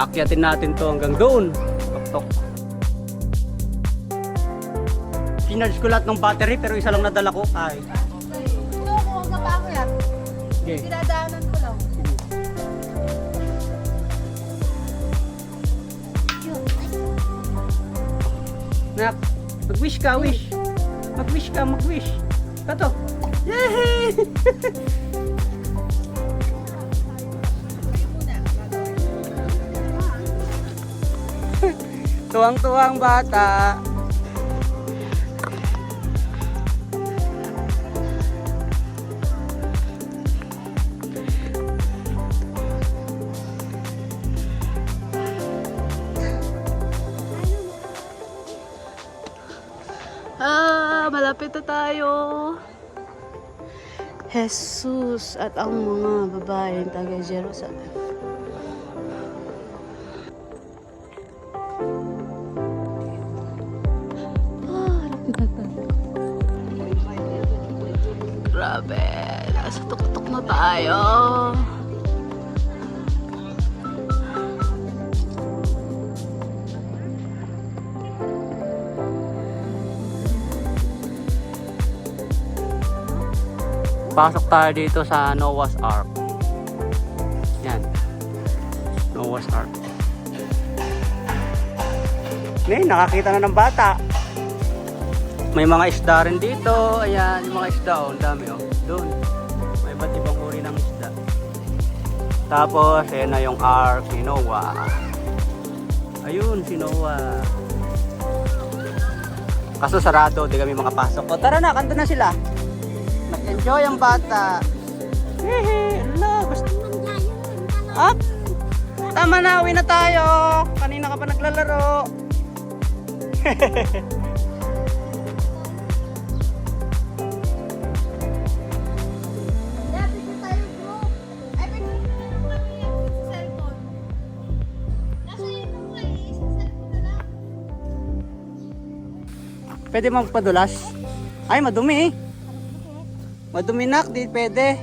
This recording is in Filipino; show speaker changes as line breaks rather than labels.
Akyatin natin to hanggang doon. Tok-tok. Sinarge ko lahat ng battery pero isa lang nadala ko. Ay.
Ito ako, huwag na pa ako yan.
Okay.
Dinadaanan ko lang.
Nak, mag-wish ka, wish. Mag-wish ka, mag-wish. Kato. Yay! Tuwang-tuwang bata.
Malapit na tayo. Jesus at ang mga babaeng taga Jerusalem. Grabe, nasa tuktok na tayo.
Pasok tayo dito sa Noah's Ark. Yan. Noah's Ark. Ngayon, nakakita na ng bata. May mga isda rin dito. Ayan, yung mga isda. Oh, ang dami. Oh. Doon. May iba't ibang uri ng isda. Tapos, ayan na yung Ark ni Noah. Ayun, si Noah. Kaso sarado, di kami makapasok. O, tara na, kanto na sila. Mag-enjoy ang bata. Hehe, ala, gusto. Up! Tama na, uwi na tayo. Kanina ka pa naglalaro. Pwede magpadulas? Ay, madumi. Madumi nak, di pwede.